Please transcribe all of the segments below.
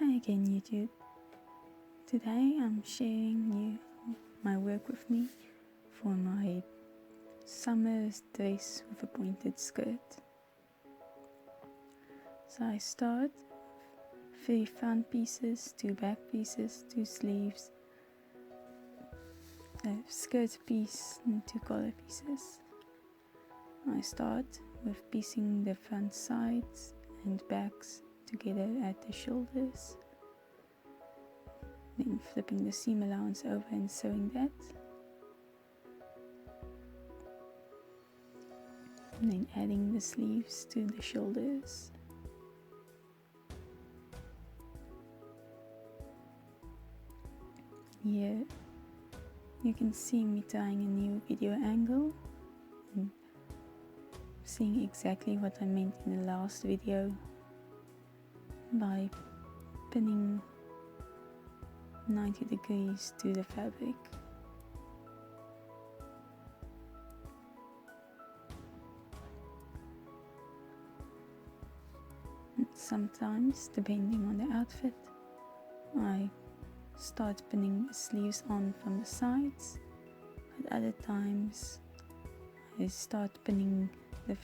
Hi again, YouTube. Today I'm sharing you my work with me for my summer dress with a pointed skirt. So I start 3 front pieces, 2 back pieces, 2 sleeves, a skirt piece and 2 collar pieces. I start with piecing the front sides and backs together at the shoulders, then flipping the seam allowance over and sewing that, and then adding the sleeves to the shoulders. Here you can see me trying a new video angle and seeing exactly what I meant in the last video by pinning 90 degrees to the fabric. And sometimes, depending on the outfit, I start pinning the sleeves on from the sides, but other times I start pinning the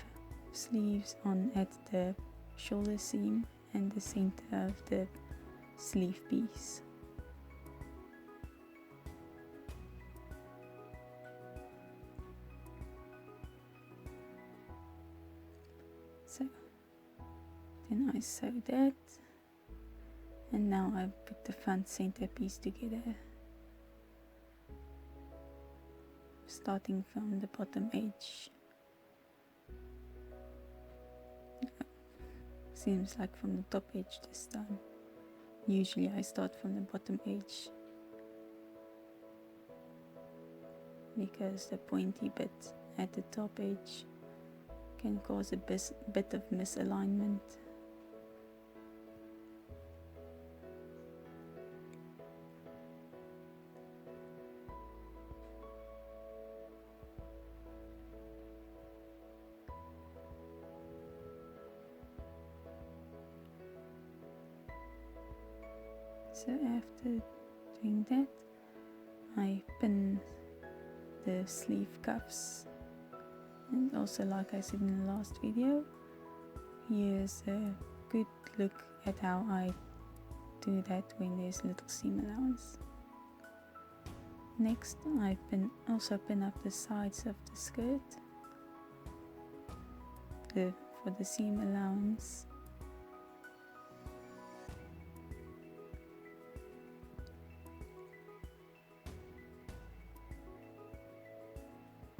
sleeves on at the shoulder seam and the center of the sleeve piece. So then I sew that, and now I put the front center piece together, starting from the bottom edge. Seems like from the top edge this time. Usually I start from the bottom edge because the pointy bit at the top edge can cause a bit of misalignment. So after doing that, I pin the sleeve cuffs, and also, like I said in the last video, here's a good look at how I do that when there's a little seam allowance. Next, I also pin up the sides of the skirt for the seam allowance.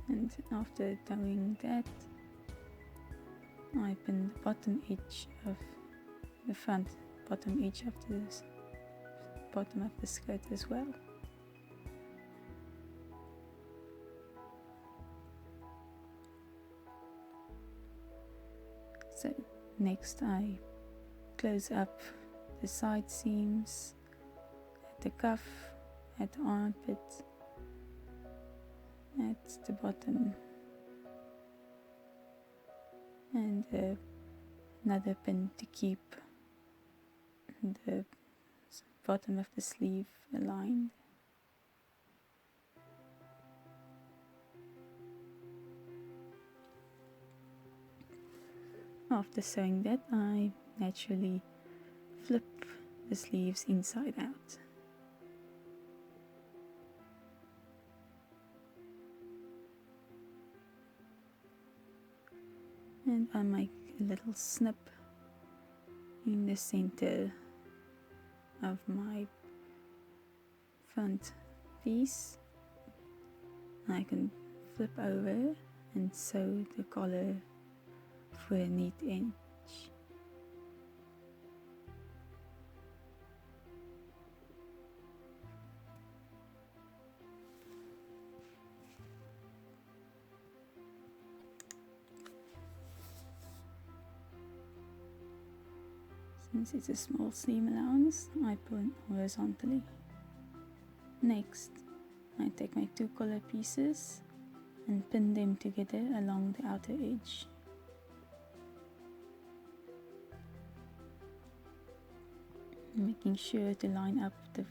And after doing that, I pin the bottom edge of the front bottom edge of the bottom of the skirt as well. So next I close up the side seams at the cuff, at the armpit, at the bottom, and another pin to keep the bottom of the sleeve aligned. After sewing that, I naturally flip the sleeves inside out. And I make a little snip in the center of my front piece. I can flip over and sew the collar for a neat edge. Since it's a small seam allowance, I put horizontally. Next, I take my 2 collar pieces and pin them together along the outer edge. making sure to line up the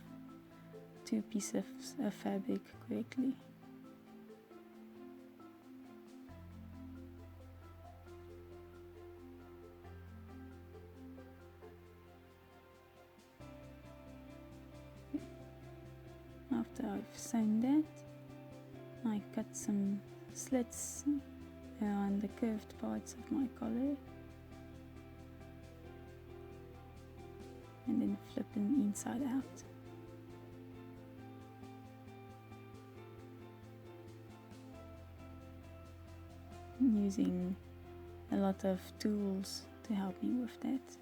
two pieces of fabric correctly. After I've sewn that, I cut some slits around the curved parts of my collar and then flip them inside out. I'm using a lot of tools to help me with that.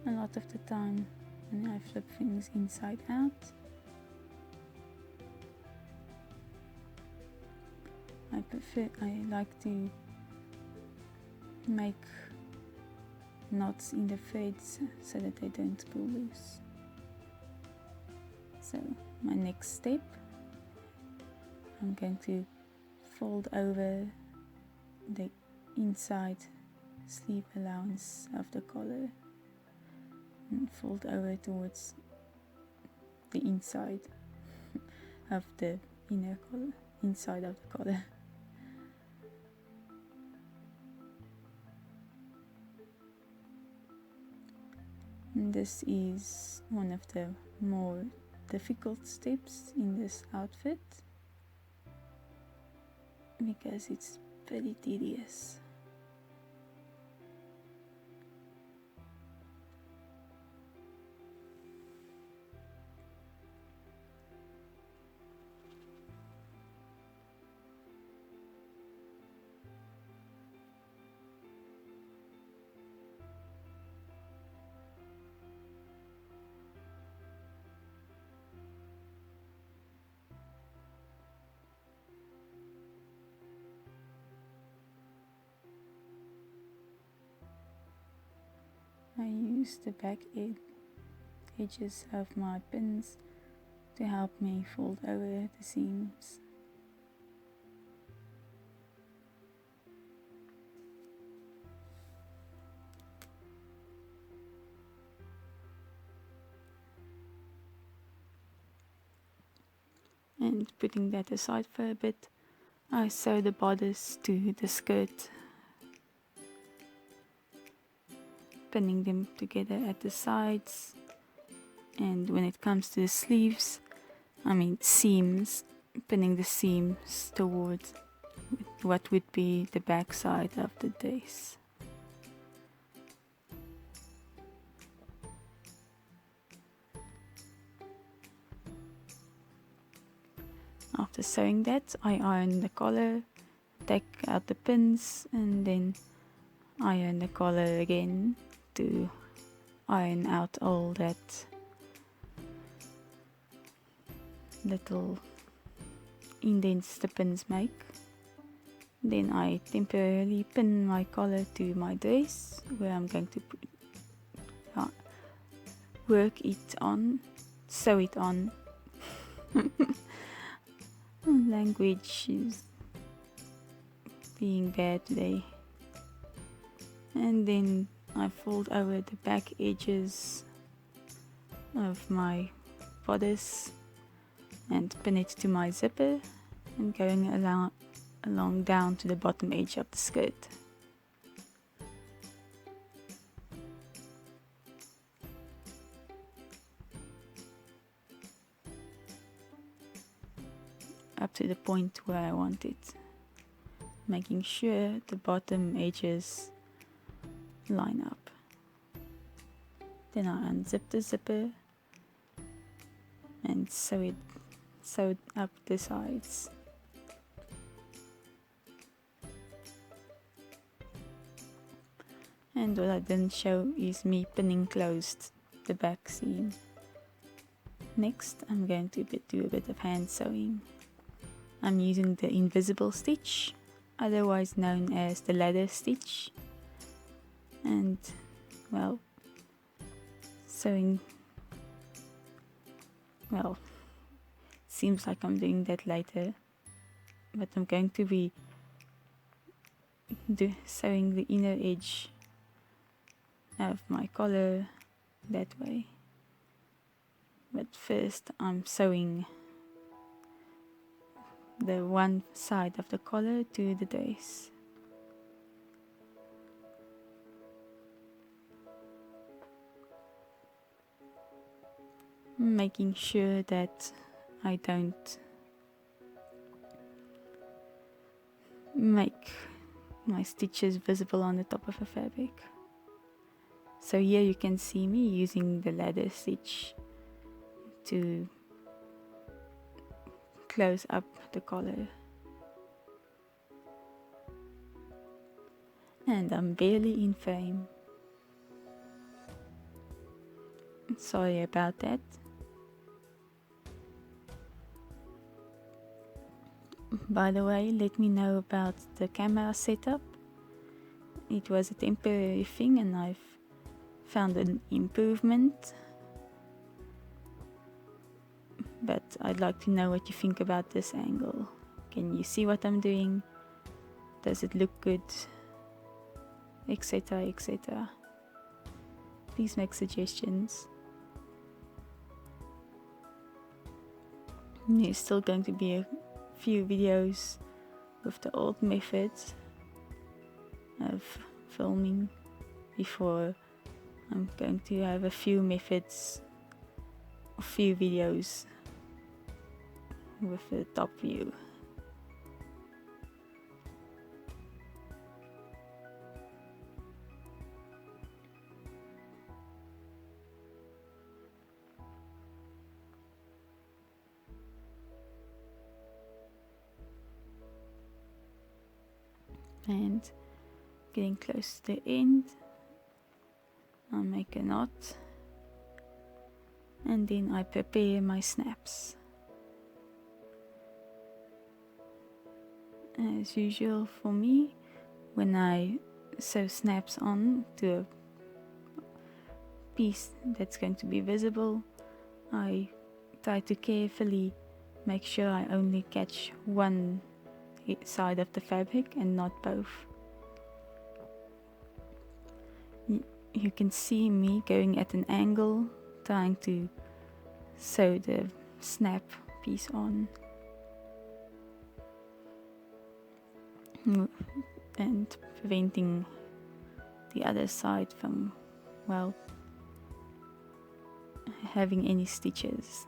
A lot of the time when I flip things inside out, I like to make knots in the threads so that they don't pull loose. So my next step, I'm going to fold over the inside sleeve allowance of the collar and fold over towards the inside of the inner collar, inside of the collar. And this is one of the more difficult steps in this outfit because it's pretty tedious. I use the back edges of my pins to help me fold over the seams. And putting that aside for a bit, I sew the bodice to the skirt, pinning them together at the sides, and when it comes to the sleeves, seams, pinning the seams towards what would be the back side of the dress. After sewing that, I iron the collar, take out the pins, and then iron the collar again to iron out all that little indents the pins make. Then I temporarily pin my collar to my dress where I'm going to work it on, sew it on. Language is being bad today. And then I fold over the back edges of my bodice and pin it to my zipper and going along down to the bottom edge of the skirt. Up to the point where I want it, making sure the bottom edges line up. Then I unzip the zipper and sew up the sides. And what I didn't show is me pinning closed the back seam. Next, I'm going to do a bit of hand sewing. I'm using the invisible stitch, otherwise known as the ladder stitch, and sewing, seems like I'm doing that later, but I'm going to be sewing the inner edge of my collar that way. But first I'm sewing the one side of the collar to the dress. Making sure that I don't make my stitches visible on the top of the fabric. So here you can see me using the ladder stitch to close up the collar. And I'm barely in frame. Sorry about that. By the way, let me know about the camera setup. It was a temporary thing and I've found an improvement. But I'd like to know what you think about this angle. Can you see what I'm doing? Does it look good? Etc, etc. Please make suggestions. There's still going to be a few videos with the old methods of filming before I'm going to have a few methods, a few videos with the top view. And getting close to the end, I'll make a knot and then I prepare my snaps. As usual for me, when I sew snaps on to a piece that's going to be visible, I try to carefully make sure I only catch one side of the fabric and not both. You can see me going at an angle, trying to sew the snap piece on. And preventing the other side from, well, having any stitches.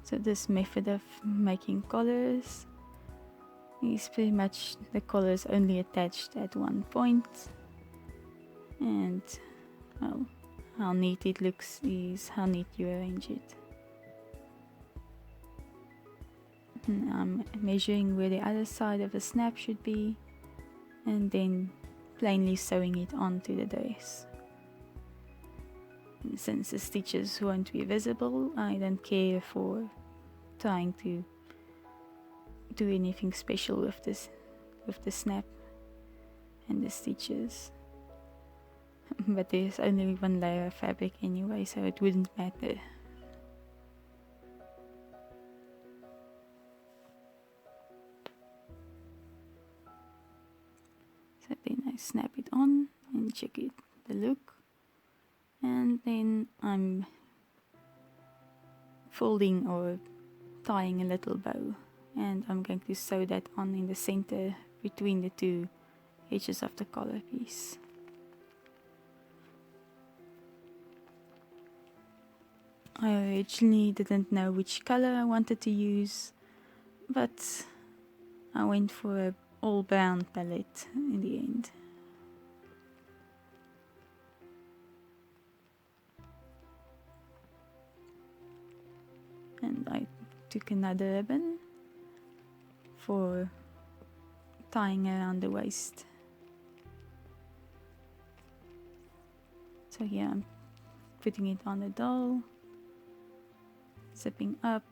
So this method of making collars is pretty much the collars only attached at one point, and well, how neat it looks is how neat you arrange it. And I'm measuring where the other side of the snap should be and then plainly sewing it onto the dress. And since the stitches won't be visible, I don't care for trying to do anything special with this, with the snap and the stitches. But there's only one layer of fabric anyway, so it wouldn't matter. So then I snap it on and check it, the look, and then I'm folding or tying a little bow, and I'm going to sew that on in the center between the two edges of the collar piece. I originally didn't know which color I wanted to use, but I went for a all brown palette in the end. And I took another ribbon for tying around the waist. So here I'm putting it on the doll, zipping up,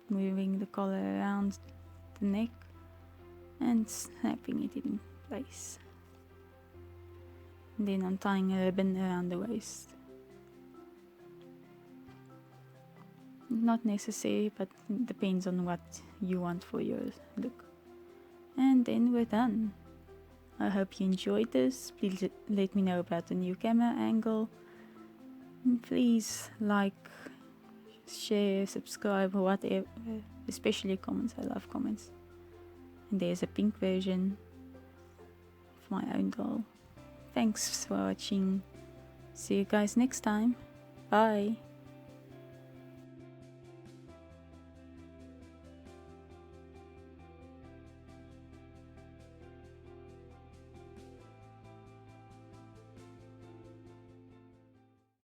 moving the collar around the neck and snapping it in place. And then I'm tying a ribbon around the waist. not necessary, but it depends on what you want for your look. And then we're done. I hope you enjoyed this. Please let me know about the new camera angle. And please like, share, subscribe, or whatever, especially comments. I love comments. And there's a pink version of my own doll. Thanks for watching. See you guys next time. Bye.